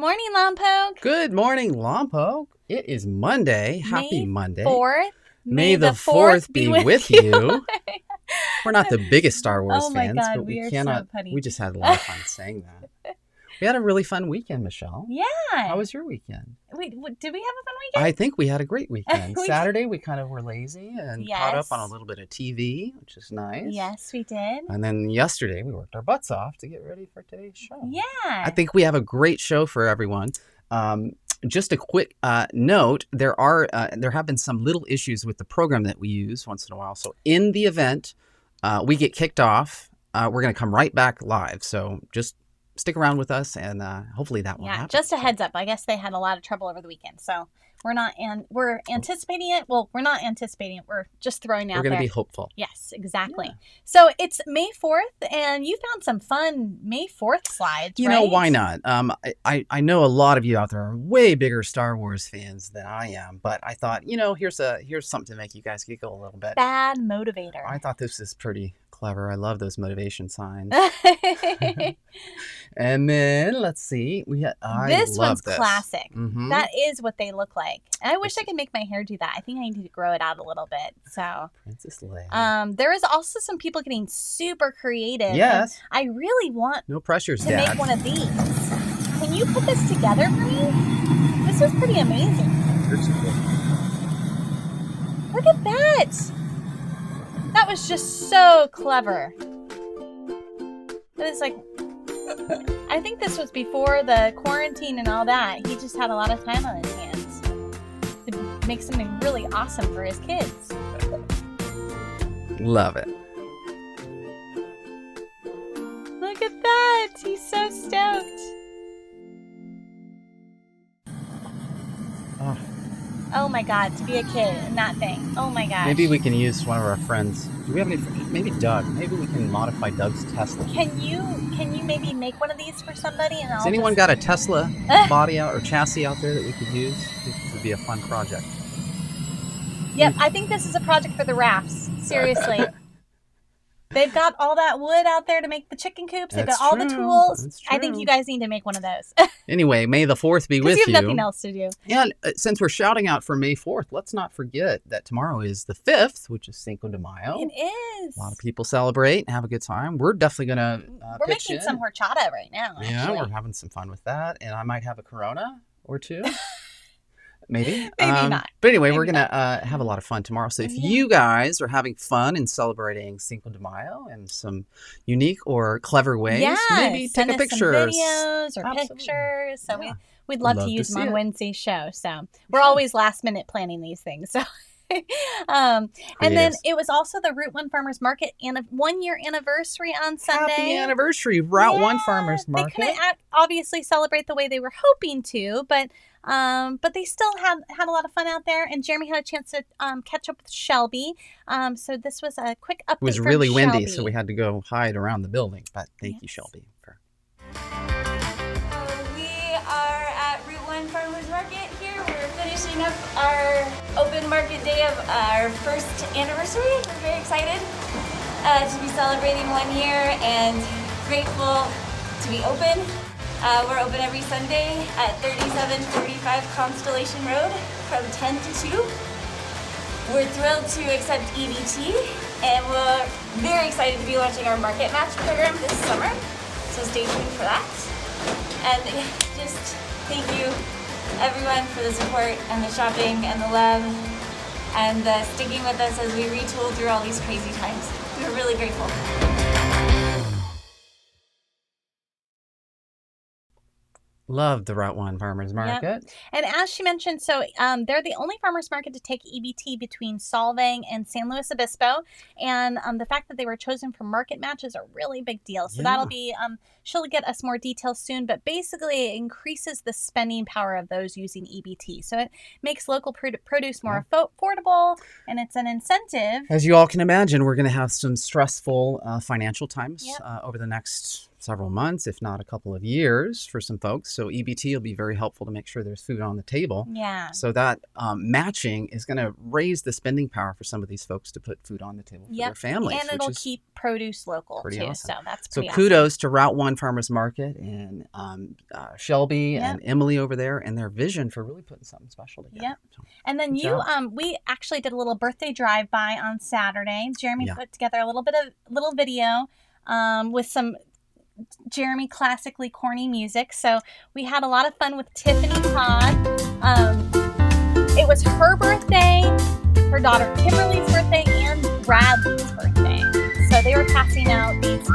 morning, Lompoc. Good morning, Lompoc. It is Monday. Happy Monday. 4th. May the 4th be with you. We're not the biggest Star Wars fans, God, but we are cannot. so funny. We just had a lot of fun saying that. We had a really fun weekend, Michelle. Yeah. How was your weekend? Wait, did we have a fun weekend? I think we had a great weekend. We Saturday, we kind of were lazy and caught up on a Yes. little bit of TV, which is nice. Yes, we did. And then yesterday, we worked our butts off to get ready for today's show. Yeah. I think we have a great show for everyone. Just a quick note: there have been some little issues with the program that we use once in a while. So in the event we get kicked off, we're going to come right back live. So just stick around with us, and hopefully that won't happen. Just a heads up. I guess they had a lot of trouble over the weekend, so we're anticipating it. Well, we're not anticipating it. We're just throwing it out there. We're going to be hopeful. Yes, exactly. Yeah. So it's May 4th, and you found some fun May 4th slides, You right? know, why not? I know a lot of you out there are way bigger Star Wars fans than I am, but I thought, here's something to make you guys giggle a little bit. Bad motivator. I thought this is pretty clever. I love those motivation signs. And then let's see. This one's classic. Mm-hmm. That is what they look like. And I wish I could make my hair do that. I think I need to grow it out a little bit. So Princess Leia. there is also some people getting super creative. Yes. I really want No pressures, to Dad. make one of these. Can you put this together for me? This is pretty amazing. Look at that. That was just so clever. It's like, I think this was before the quarantine and all that. He just had a lot of time on his hands to make something really awesome for his kids. Love it. Look at that. He's so stoked. Oh my God, to be a kid and that thing. Oh my gosh. Maybe we can use one of our friends. Do we have any? Maybe Doug. Maybe we can modify Doug's Tesla. Can you maybe make one of these for somebody? And Has anyone got a Tesla body out or chassis out there that we could use? This would be a fun project. Yep, I think this is a project for the rafts. Seriously. They've got all that wood out there to make the chicken coops. They've got all the tools. That's I think true. you guys need to make one of those. Anyway, May the 4th be with Because you have nothing else to do. And since we're shouting out for May 4th, let's not forget that tomorrow is the 5th, which is Cinco de Mayo. It is. A lot of people celebrate and have a good time. We're definitely going to We're pitch making in. some horchata right now. Yeah, Actually. we're having some fun with that. And I might have a Corona or two. Maybe. Maybe not. But anyway, Maybe we're going to have a lot of fun tomorrow. So if Yeah. you guys are having fun and celebrating Cinco de Mayo in some unique or clever ways, maybe send take a us picture. some videos or Absolutely. pictures. So Yeah. we'd love Love to to use them see on it. Wednesday's show. So we're always last minute planning these things. So. And then Creatives. it was also the Route 1 Farmers Market and a 1-year anniversary on Sunday. Happy anniversary, Route 1 Yeah, Farmers Market. They couldn't obviously celebrate the way they were hoping to, but they still had a lot of fun out there. And Jeremy had a chance to catch up with Shelby. So this was a quick update. It was from really windy, Shelby. so we had to go hide around the building. But thank you, Shelby. We are at Route 1 Farmers Market here. We're finishing up our open market day of our first anniversary. We're very excited to be celebrating 1 year and grateful to be open. We're open every Sunday at 3745 Constellation Road from 10 to 2. We're thrilled to accept EBT, and we're very excited to be launching our Market Match program this summer. So stay tuned for that. And just thank you, everyone, for the support and the shopping and the love and sticking with us as we retool through all these crazy times. We're really grateful. Love the Route 1 Farmers Market. And as she mentioned, so they're the only farmers market to take EBT between Solvang and San Luis Obispo. And the fact that they were chosen for market match is a really big deal. So that'll be, she'll get us more details soon, but basically it increases the spending power of those using EBT. So it makes local produce more affordable, and it's an incentive. As you all can imagine, we're going to have some stressful financial times over the next several months, if not a couple of years for some folks. So EBT will be very helpful to make sure there's food on the table. Yeah. So that matching is going to raise the spending power for some of these folks to put food on the table for their families. And it'll keep produce local too. Awesome. So that's pretty awesome. Kudos to Route 1 Farmers Market and Shelby and Emily over there and their vision for really putting something special together. Yep. So, and then we actually did a little birthday drive-by on Saturday. Jeremy put together a little video with some Jeremy classically corny music. So we had a lot of fun with Tiffany Todd. It was her birthday, her daughter Kimberly's birthday, and Bradley's birthday. So they were passing out these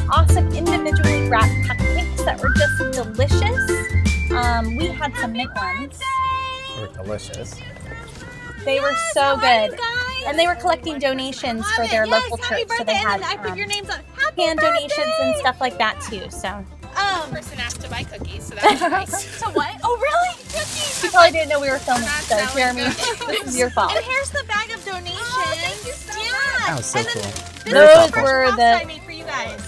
awesome individually wrapped cupcakes that were just delicious. We had some mint ones. They were delicious. They were so good. And they were collecting donations for their local church. So they had I put your names on hand donations and stuff like that too. So person asked to buy cookies, so that was nice. So what? Oh really? Cookies. You probably didn't know we were filming. So Jeremy, this is your fault. And here's the bag of donations. Oh, thank you so much. That was so cool. Those were the I made for you guys.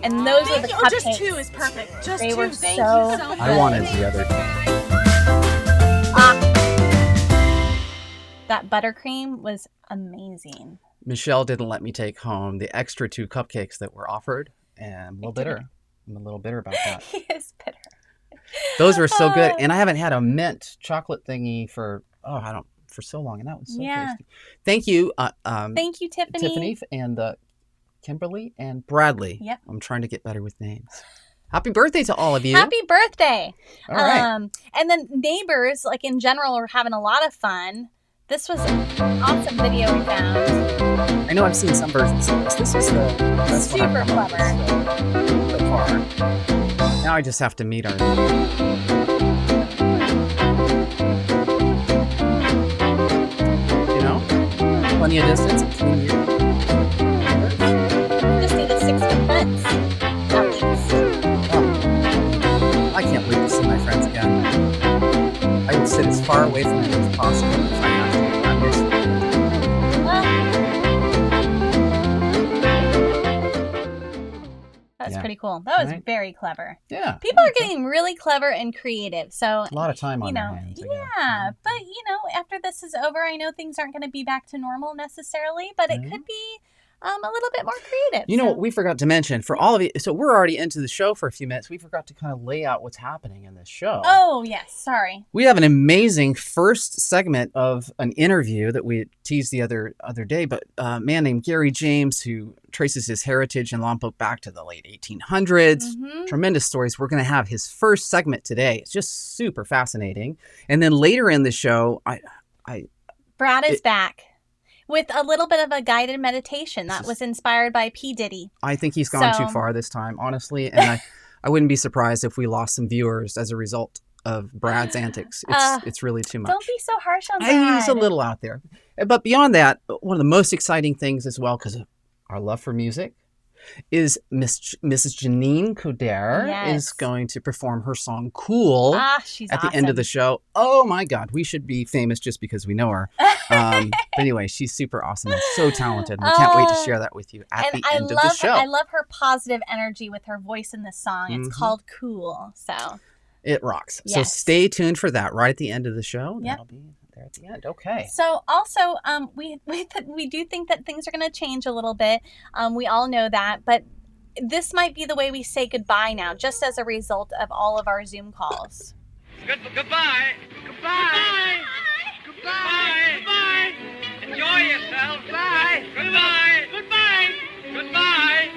And those were the cupcakes. Just two is perfect. Just they two. Were Thank so you so much. I wanted the other two. That buttercream was amazing. Michelle didn't let me take home the extra 2 cupcakes that were offered, and I'm a little bitter. I'm a little bitter about that. He is bitter. Those were so good, and I haven't had a mint chocolate thingy for so long, and that was so tasty. Thank you, thank you, Tiffany. Tiffany and Kimberly and Bradley. Yep. I'm trying to get better with names. Happy birthday to all of you. Happy birthday. All right. And then neighbors, like in general, are having a lot of fun. This was an awesome video we found. I know I've seen some versions of this. This is the best one super I've come up clever with so far. Now I just have to meet our... plenty of distance between you. Just need a 6-foot fence. At least. I can't wait to see my friends again. I will sit as far away from them as possible if I have to. I miss them. That was pretty cool. That was very clever. Yeah. People are getting really clever and creative. So a lot of time on their hands. Yeah, but after this is over, I know things aren't going to be back to normal necessarily, but it could be a little bit more creative. You know what we forgot to mention for all of you? So we're already into the show for a few minutes. We forgot to kind of lay out what's happening in this show. Oh, yes. Sorry. We have an amazing first segment of an interview that we teased the other day, but a man named Gary James who traces his heritage in Lompoc back to the late 1800s. Mm-hmm. Tremendous stories. We're going to have his first segment today. It's just super fascinating. And then later in the show, Brad is back. With a little bit of a guided meditation that was inspired by P. Diddy. I think he's gone too far this time, honestly. And I wouldn't be surprised if we lost some viewers as a result of Brad's antics. It's really too much. Don't be so harsh on Brad. He's a little out there. But beyond that, one of the most exciting things as well, because of our love for music, is Mrs. Jineanne Coderre is going to perform her song Cool she's at the end of the show. Oh my God, we should be famous just because we know her. But anyway, she's super awesome and so talented. And we can't wait to share that with you at the end of the show. I love her positive energy with her voice in this song. It's called Cool. So it rocks. Yes. So stay tuned for that right at the end of the show. Yep. That'll be there at the end. Okay. So also, we do think that things are going to change a little bit. We all know that, but this might be the way we say goodbye now, just as a result of all of our Zoom calls. Goodbye. Goodbye. Goodbye. Goodbye. Goodbye. Enjoy yourself. Bye. Goodbye. Goodbye. Goodbye.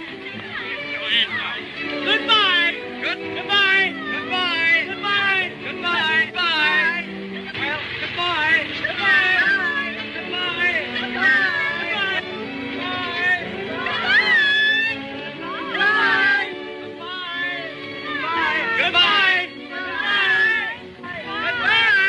Goodbye. Goodbye. Goodbye. Goodbye. Goodbye. Bye. Well, goodbye. Goodbye. Goodbye. Goodbye. Goodbye.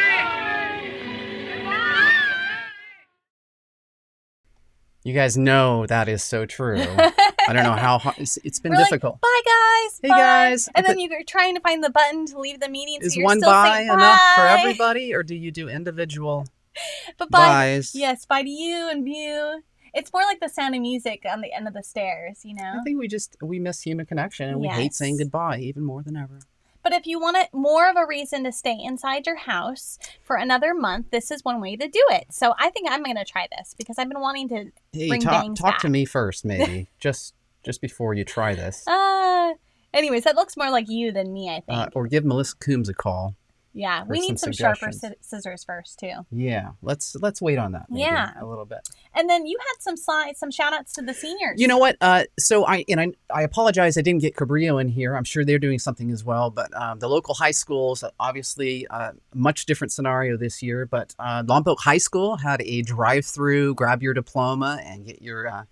You guys know that is so true. I don't know how hard it's been difficult. Like, bye guys. Hey bye. guys. And then you're trying to find the button to leave the meeting. Is so you're one still bye saying, enough for bye. everybody, or do you do individual But buys? Yes, bye to you and you. It's more like the sound of music on the end of the stairs, you know? I think we miss human connection, and we hate saying Yes. goodbye even more than ever. But if you want more of a reason to stay inside your house for another month, this is one way to do it. So I think I'm going to try this because I've been wanting to Hey, bring talk bangs to back. me first, maybe. just before you try this. Anyways, that looks more like you than me, I think. Or give Melissa Coombs a call. Yeah, we some need some sharper suggestions. scissors first, too. Yeah, let's wait on that. Maybe Yeah. a little bit. And then you had some slides, some shout outs to the seniors. You know what? So I apologize. I didn't get Cabrillo in here. I'm sure they're doing something as well. But the local high schools, obviously, much different scenario this year. But Lompoc High School had a drive-through, grab your diploma and get your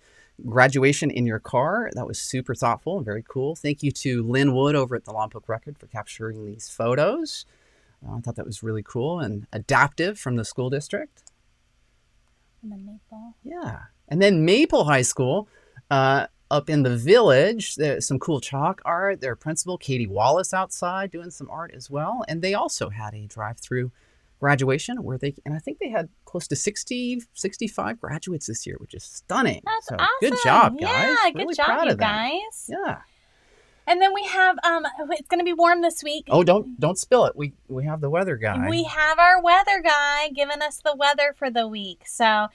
graduation in your car. That was super thoughtful and very cool. Thank you to Lynn Wood over at the Lompoc Record for capturing these photos. I thought that was really cool and adaptive from the school district. And then Maple. Yeah. And then Maple High School, up in the village, there's some cool chalk art. Their principal, Katie Wallace, outside doing some art as well. And they also had a drive-through graduation and I think they had close to 60, 65 graduates this year, which is stunning. That's so awesome. good job, guys. Yeah, Really good job, proud you of them. guys. Yeah. And then we have, it's going to be warm this week. Oh, don't spill it. We have the weather guy. We have our weather guy giving us the weather for the week. So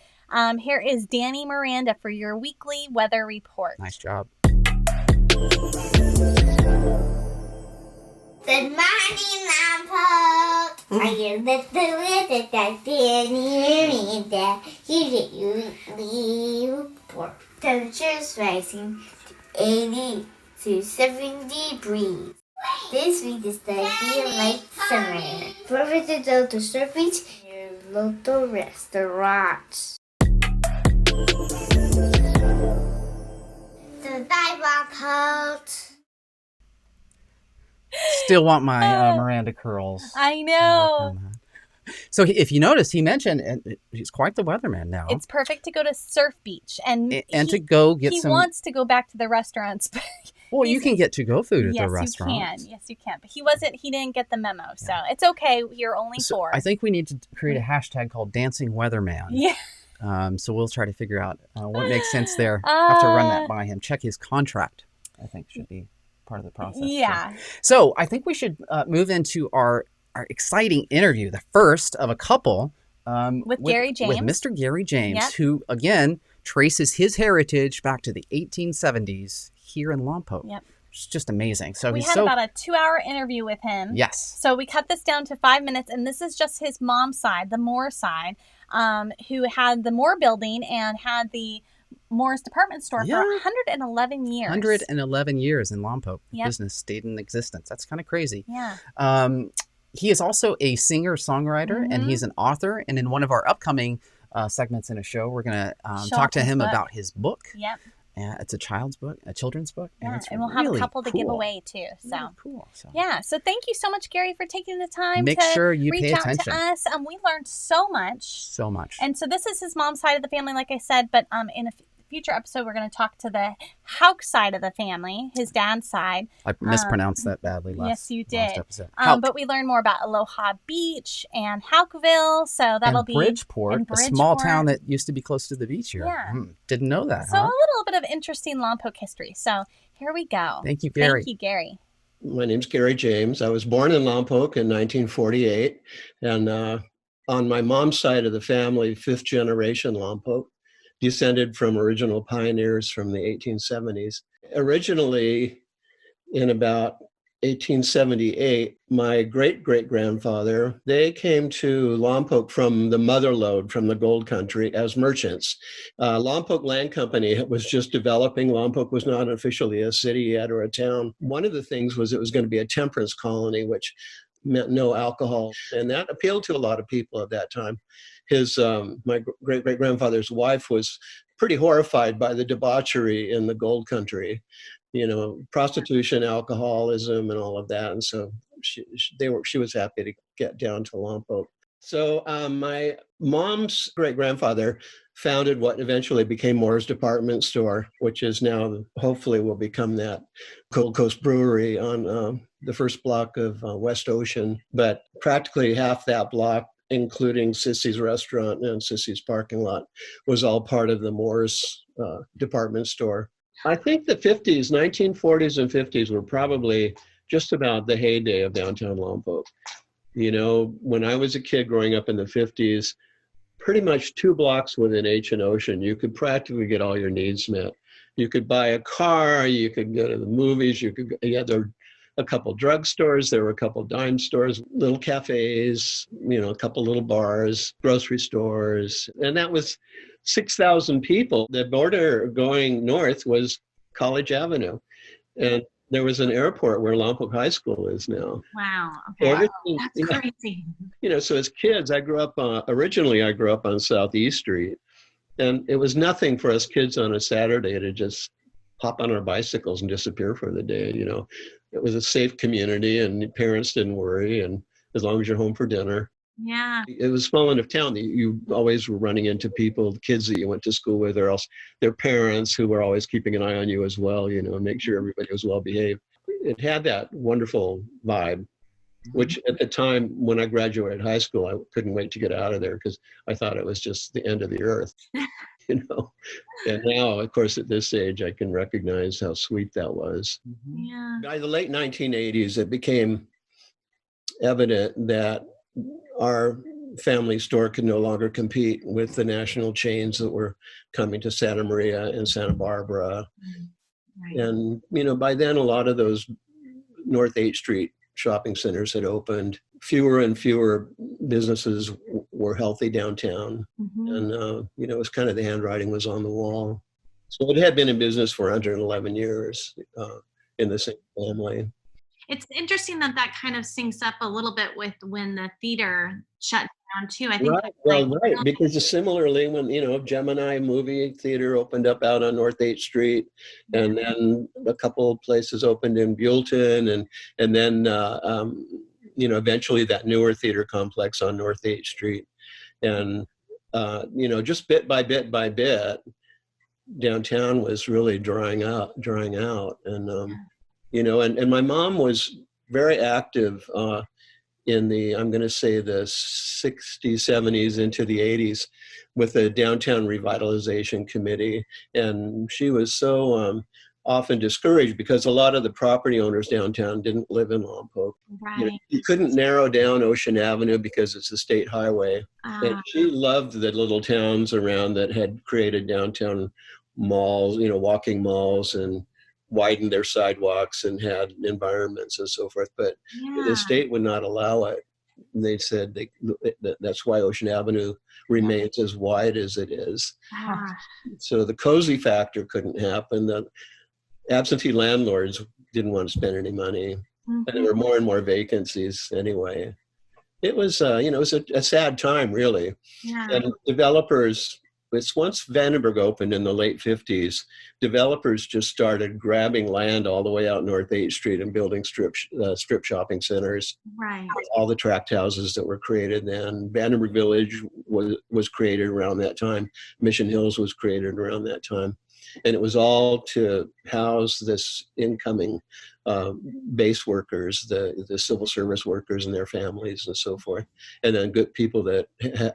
here is Danny Miranda for your weekly weather report. Nice job. Good morning, Lompoc. Are you listening with that Danny Miranda? Here's your weekly report. Temperatures rising to 80 to 70 degrees. This week is the feel like summer. Perfect to go to surf beach near local restaurants. The dive coat. Still want my Miranda curls. I know. So if you notice, he mentioned he's quite the weatherman now. It's perfect to go to Surf Beach. And to go get he some... wants to go back to the restaurants. But well, you can get to-go food at yes, the restaurant. Yes, you can. But he didn't get the memo. So it's okay. You're only four. I think we need to create a hashtag called Dancing Weatherman. Yeah. So we'll try to figure out what makes sense there. Have to run that by him. Check his contract, I think, should be part of the process. Yeah. So I think we should move into our exciting interview, the first of a couple. With Gary James. With Mr. Gary James, Yep. who, again, traces his heritage back to the 1870s here in Lompoc. Yep. It's just amazing. So We had about a 2-hour interview with him. Yes. So we cut this down to 5 minutes, and this is just his mom's side, the Moore side, who had the Moore building and had the Moore's department store for 111 years. 111 years in Lompoc. The Yep. business stayed in existence. That's kind of crazy. Yeah. He is also a singer-songwriter, and he's an author. And in one of our upcoming segments in a show, we're going to talk to him about his book. Yep. It's a children's book. Yeah, it's and we'll have really a couple to give cool. away too. So Really cool. So yeah, so thank you so much, Gary, for taking the time Make to sure you reach pay out attention. to us. We learned so much. So much. And so this is his mom's side of the family, like I said, but in a future episode, we're going to talk to the Hauk side of the family, his dad's side. I mispronounced that badly last Yes, you last did. episode. But we learned more about Aloha Beach and Haukville, so that'll and be Bridgeport, in a small Bridgeport. town that used to be close to the beach here. Yeah. Didn't know that, So a huh? little bit of interesting Lompoc history. So here we go. Thank you, Gary. Thank you, Gary. My name's Gary James. I was born in Lompoc in 1948, and on my mom's side of the family, fifth generation Lompoc, descended from original pioneers from the 1870s. Originally, in about 1878, my great-great-grandfather, they came to Lompoc from the mother lode, from the gold country, as merchants. Lompoc Land Company was just developing. Lompoc was not officially a city yet or a town. One of the things was it was going to be a temperance colony, which meant no alcohol. And that appealed to a lot of people at that time. My great-great-grandfather's wife was pretty horrified by the debauchery in the gold country, prostitution, alcoholism, and all of that. And so she was happy to get down to Lompoc. So my mom's great-grandfather founded what eventually became Moore's Department Store, which is now hopefully will become that Gold Coast Brewery on the first block of West Ocean. But practically half that block including Sissy's restaurant and Sissy's parking lot, was all part of the Moore's department store. I think the 50s, 1940s and 50s were probably just about the heyday of downtown Lompoc. You know, when I was a kid growing up in the 50s, pretty much 2 blocks within H and Ocean, you could practically get all your needs met. You could buy a car, you could go to the movies, there were a couple drugstores, there were a couple dime stores, little cafes, you know, a couple little bars, grocery stores, and that was 6,000 people. The border going north was College Avenue, and there was an airport where Lompoc High School is now. Wow. So Okay. That's crazy. You know, so as kids, originally I grew up on Southeast Street, and it was nothing for us kids on a Saturday to just hop on our bicycles and disappear for the day. You know, it was a safe community and parents didn't worry, and as long as you're home for dinner. Yeah. It was small enough town that you always were running into people, kids that you went to school with, or else their parents who were always keeping an eye on you as well, you know, and make sure everybody was well behaved. It had that wonderful vibe, which at the time when I graduated high school, I couldn't wait to get out of there because I thought it was just the end of the earth, you know. And now, of course, at this age, I can recognize how sweet that was. Yeah. By the late 1980s, it became evident that our family store could no longer compete with the national chains that were coming to Santa Maria and Santa Barbara. Right. And, you know, by then, a lot of those North 8th Street shopping centers had opened. Fewer and fewer businesses were healthy downtown. And, you know, it was kind of the handwriting was on the wall. So it had been in business for 111 years in the same family. It's interesting that kind of syncs up a little bit with when the theater shut down too. I think Right, because similarly when, you know, Gemini movie theater opened up out on North 8th Street, and then a couple of places opened in Buellton, and then you know, eventually that newer theater complex on North 8th Street. And you know, just bit by bit by bit, downtown was really drying out. And you know, and my mom was very active in the, I'm going to say the 60s, 70s into the 80s with the Downtown Revitalization Committee. And she was so often discouraged because a lot of the property owners downtown didn't live in Lompoc. Right. You know, you couldn't narrow down Ocean Avenue because it's a state highway. And she loved the little towns around that had created downtown malls, you know, walking malls, and widened their sidewalks and had environments and so forth, but the state would not allow it. They said that's why Ocean Avenue remains as wide as it is. So the cozy factor couldn't happen. The absentee landlords didn't want to spend any money, and there were more and more vacancies anyway. It was, you know, it was a sad time, really. And developers, it's once Vandenberg opened in the late 50s, developers just started grabbing land all the way out North 8th Street and building strip shopping centers. Right. All the tract houses that were created then. Vandenberg Village was created around that time. Mission Hills was created around that time. And it was all to house this incoming base workers, the civil service workers and their families and so forth. And then good people that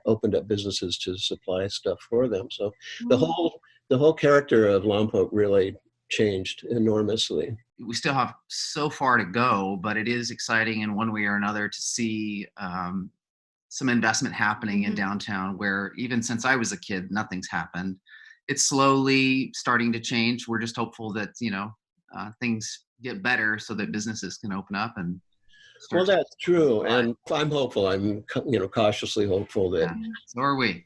opened up businesses to supply stuff for them. So the whole character of Lompoc really changed enormously. We still have so far to go, but it is exciting in one way or another to see some investment happening in downtown, where even since I was a kid, nothing's happened. It's slowly starting to change. We're just hopeful that, you know, things get better so that businesses can open up and well, that's true. And I'm hopeful. I'm, you know, cautiously hopeful that, so are we.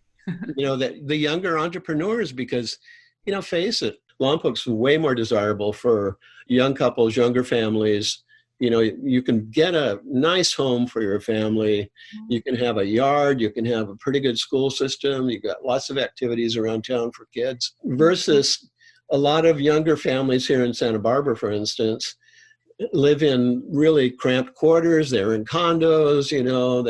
you know, that the younger entrepreneurs, because, you know, face it, Lompoc's way more desirable for young couples, younger families. You know, you can get a nice home for your family. You can have a yard. You can have a pretty good school system. You got lots of activities around town for kids versus a lot of younger families here in Santa Barbara, for instance, live in really cramped quarters. They're in condos, you know,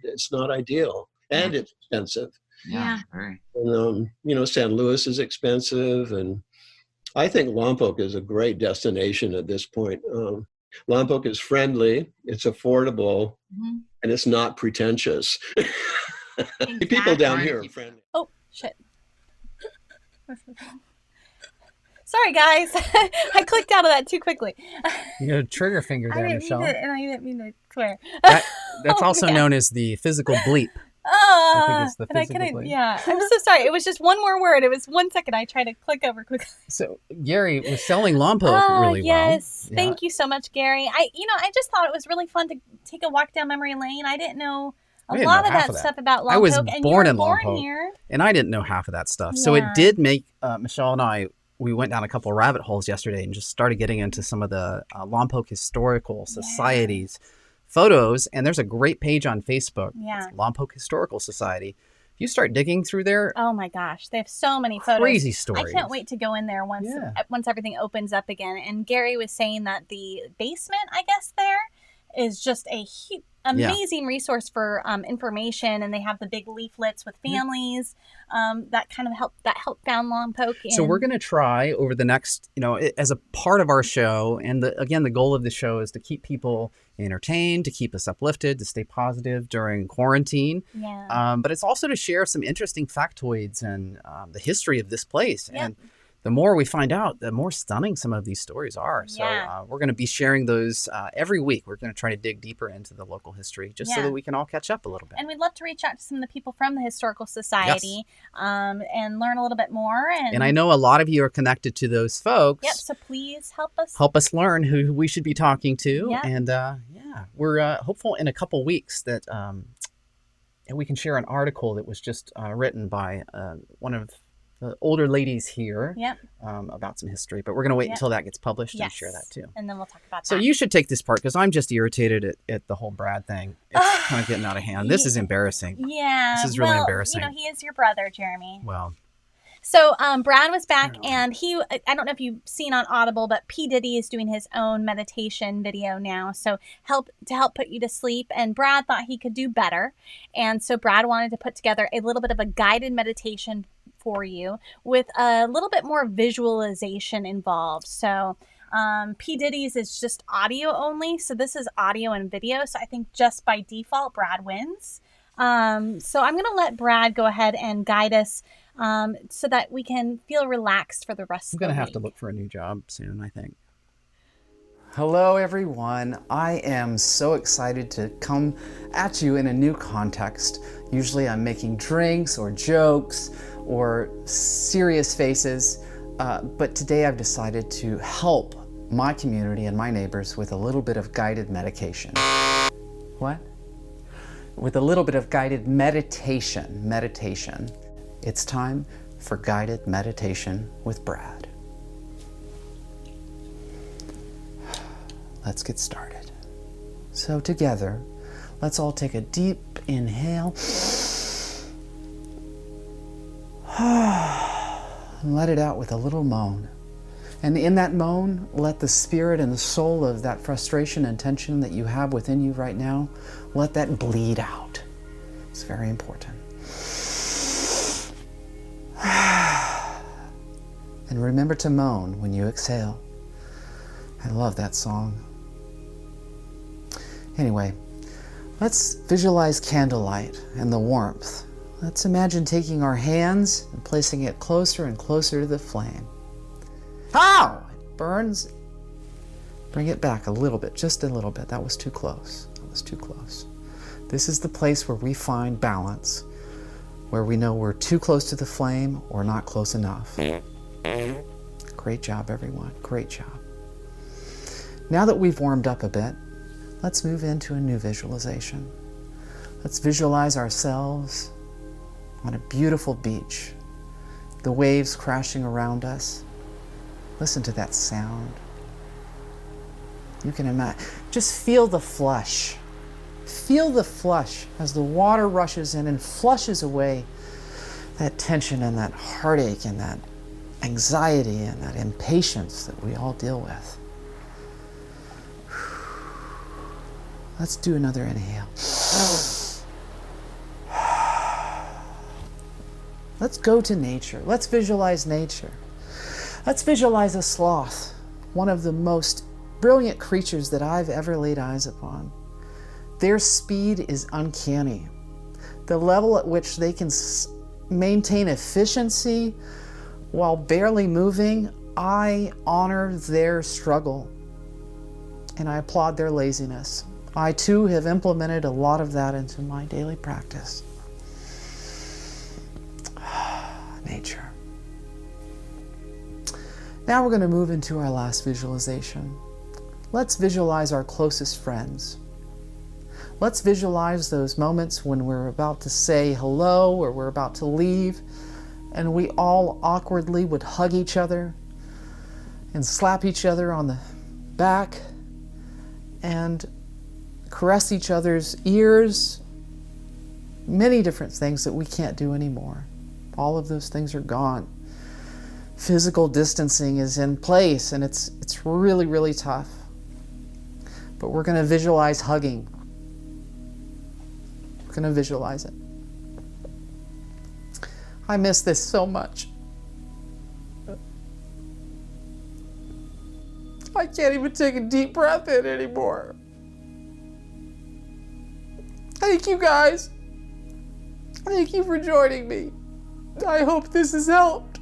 it's not ideal and it's expensive. Yeah, very. And, you know, San Luis is expensive. And I think Lompoc is a great destination at this point. Lompoc is friendly, it's affordable, and it's not pretentious. People down here are friendly. Oh, shit. Sorry, guys. I clicked out of that too quickly. You got a trigger finger there, Michelle. And I didn't mean to swear. That's also known as the physical bleep. I think it's the and I physical couldn't. bleep. Yeah, I'm so sorry. It was just one more word. It was 1 second. I tried to click over quickly. So Gary was selling Lompoc really yes. well. Thank you so much, Gary. I just thought it was really fun to take a walk down memory lane. I didn't know a lot of that stuff about Lompoc. I was and born you were in born Lompoc, here. and I didn't know half of that stuff. So it did make Michelle and I. We went down a couple of rabbit holes yesterday and just started getting into some of the Lompoc Historical Society's photos. And there's a great page on Facebook. Yeah. It's Lompoc Historical Society. If you start digging through there, oh my gosh, they have so many photos. Crazy stories. I can't wait to go in there once everything opens up again. And Gary was saying that the basement, I guess, there is just a huge, amazing resource for information, and they have the big leaflets with families that kind of help found Lompoc. So we're going to try over the next, as a part of our show, and again, the goal of the show is to keep people entertained, to keep us uplifted, to stay positive during quarantine. Yeah. But it's also to share some interesting factoids and the history of this place. And the more we find out, the more stunning some of these stories are. So we're going to be sharing those every week. We're going to try to dig deeper into the local history just so that we can all catch up a little bit. And we'd love to reach out to some of the people from the Historical Society and learn a little bit more. And I know a lot of you are connected to those folks. Yep, so please help us. Help us learn who we should be talking to. Yep. And we're hopeful in a couple weeks that we can share an article that was just written by one of the older ladies here about some history, but we're going to wait until that gets published and share that too. And then we'll talk about that. So you should take this part because I'm just irritated at the whole Brad thing. It's kind of getting out of hand. This is embarrassing. Yeah. This is really embarrassing. He is your brother, Jeremy. Well. So Brad was back, and I don't know if you've seen on Audible, but P. Diddy is doing his own meditation video now. So to help put you to sleep. And Brad thought he could do better. And so Brad wanted to put together a little bit of a guided meditation for you with a little bit more visualization involved. So P. Diddy's is just audio only. So this is audio and video. So I think just by default, Brad wins. So I'm going to let Brad go ahead and guide us so that we can feel relaxed for the rest of the week. I'm going to have to look for a new job soon, I think. Hello, everyone. I am so excited to come at you in a new context. Usually I'm making drinks or jokes or serious faces, but today I've decided to help my community and my neighbors with a little bit of guided medication. What? With a little bit of guided meditation. It's time for guided meditation with Brad. Let's get started. So together, let's all take a deep inhale and let it out with a little moan. And in that moan, let the spirit and the soul of that frustration and tension that you have within you right now, let that bleed out. It's very important. And remember to moan when you exhale. I love that song. Anyway, let's visualize candlelight and the warmth. Let's imagine taking our hands and placing it closer and closer to the flame. Ow! It burns. Bring it back a little bit, just a little bit. That was too close. This is the place where we find balance, where we know we're too close to the flame or not close enough. Great job, everyone. Great job. Now that we've warmed up a bit, let's move into a new visualization. Let's visualize ourselves on a beautiful beach, the waves crashing around us. Listen to that sound. You can imagine, just feel the flush. Feel the flush as the water rushes in and flushes away that tension and that heartache and that anxiety and that impatience that we all deal with. Let's do another inhale. Let's go to nature. Let's visualize nature. Let's visualize a sloth, one of the most brilliant creatures that I've ever laid eyes upon. Their speed is uncanny. The level at which they can maintain efficiency while barely moving, I honor their struggle and I applaud their laziness. I too have implemented a lot of that into my daily practice. Nature. Now we're going to move into our last visualization. Let's visualize our closest friends. Let's visualize those moments when we're about to say hello or we're about to leave, and we all awkwardly would hug each other and slap each other on the back and caress each other's ears. Many different things that we can't do anymore. All of those things are gone. Physical distancing is in place, and it's really, really tough. But we're going to visualize hugging. We're going to visualize it. I miss this so much. I can't even take a deep breath in anymore. Thank you guys. Thank you for joining me. I hope this has helped.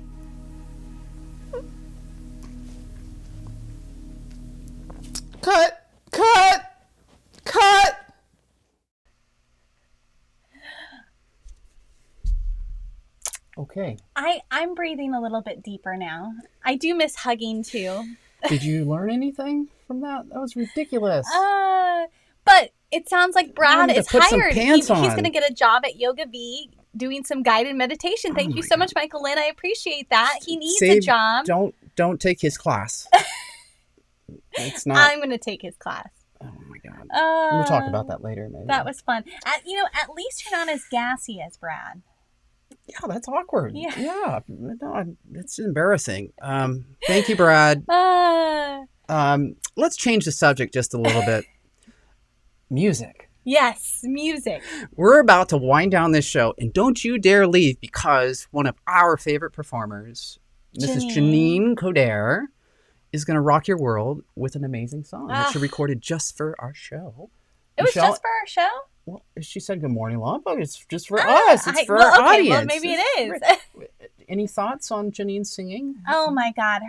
Cut! Cut! Cut! Okay. I'm breathing a little bit deeper now. I do miss hugging too. Did you learn anything from that? That was ridiculous. But it sounds like Brad need to is put some hired. pants He's on. going to get a job at Yoga V doing some guided meditation. Thank you so much, Michael Lynn. I appreciate that. He needs a job. Don't take his class. It's not. I'm going to take his class. Oh my God. We'll talk about that later, maybe. That was fun. At least you're not as gassy as Brad. Yeah, that's awkward. Yeah. No, it's embarrassing. Thank you, Brad. Let's change the subject just a little bit. Music. Yes, music. We're about to wind down this show, and don't you dare leave, because one of our favorite performers, Mrs. Jineanne Coderre, is going to rock your world with an amazing song that she recorded just for our show. It was just for our show? Well, she said good morning, Lompoc. It's just for us. It's for our audience. Well, maybe it is. Any thoughts on Jineanne singing? Oh my God.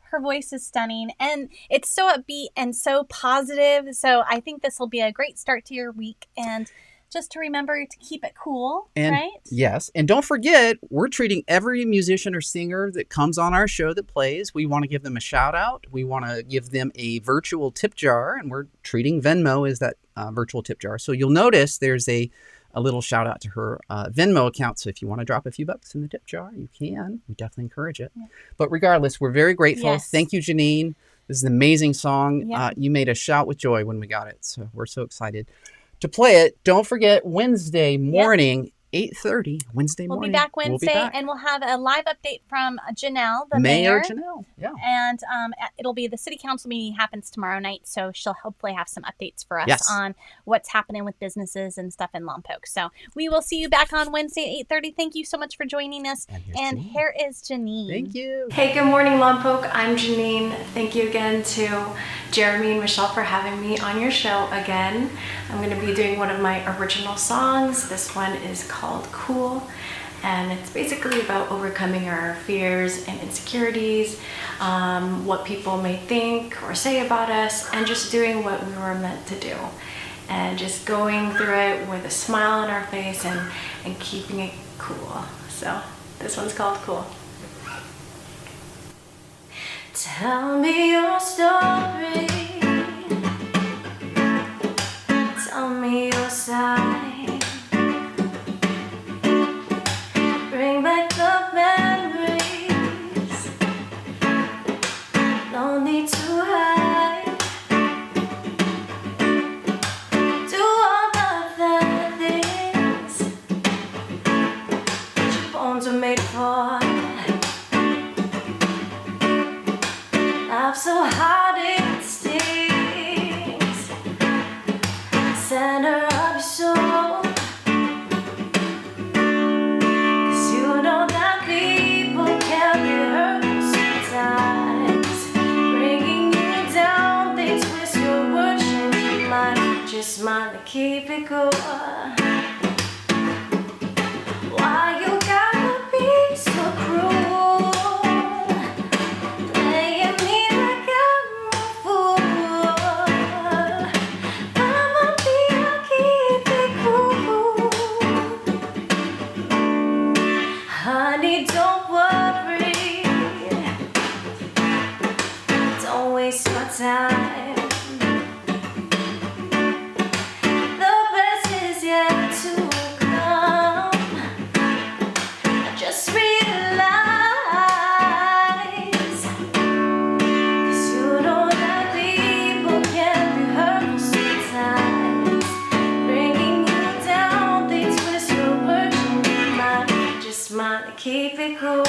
Her voice is stunning, and it's so upbeat and so positive. So I think this will be a great start to your week, and just to remember to keep it cool, right? Yes. And don't forget, we're treating every musician or singer that comes on our show that plays. We want to give them a shout out. We want to give them a virtual tip jar, and we're treating Venmo as that virtual tip jar. So you'll notice there's a little shout out to her Venmo account. So if you want to drop a few bucks in the tip jar, you can. We definitely encourage it. Yeah. But regardless, we're very grateful. Yes. Thank you, Jineanne. This is an amazing song. Yeah. You made us shout with joy when we got it. So we're so excited to play it. Don't forget, Wednesday morning, 8:30, Wednesday morning. We'll be back Wednesday, and we'll have a live update from Janelle, the mayor. Janelle, yeah. And it'll be the city council meeting happens tomorrow night, so she'll hopefully have some updates for us on what's happening with businesses and stuff in Lompoc. So we will see you back on Wednesday at 8:30. Thank you so much for joining us. And here is Jineanne. Thank you. Hey, good morning, Lompoc. I'm Jineanne. Thank you again to Jeremy and Michelle for having me on your show again. I'm going to be doing one of my original songs. This one is called Cool, and it's basically about overcoming our fears and insecurities, what people may think or say about us, and just doing what we were meant to do, and just going through it with a smile on our face and keeping it cool. So this one's called Cool. Tell me your story, tell me your side, bring back the memories, no need to hide, do all the things that your bones are made for. Life's so hard it stings, center of your soul. smile and keep it cool. Why you gotta be so cruel? Playing me like I'm a fool. I'ma be, I'll keep it cool. Honey, don't worry. Don't waste my time. The best is yet to come. I just realized, 'cause you know that people can be hurtful sometimes. Bringing you down, they twist your words in your mind. Just smile and keep it cool.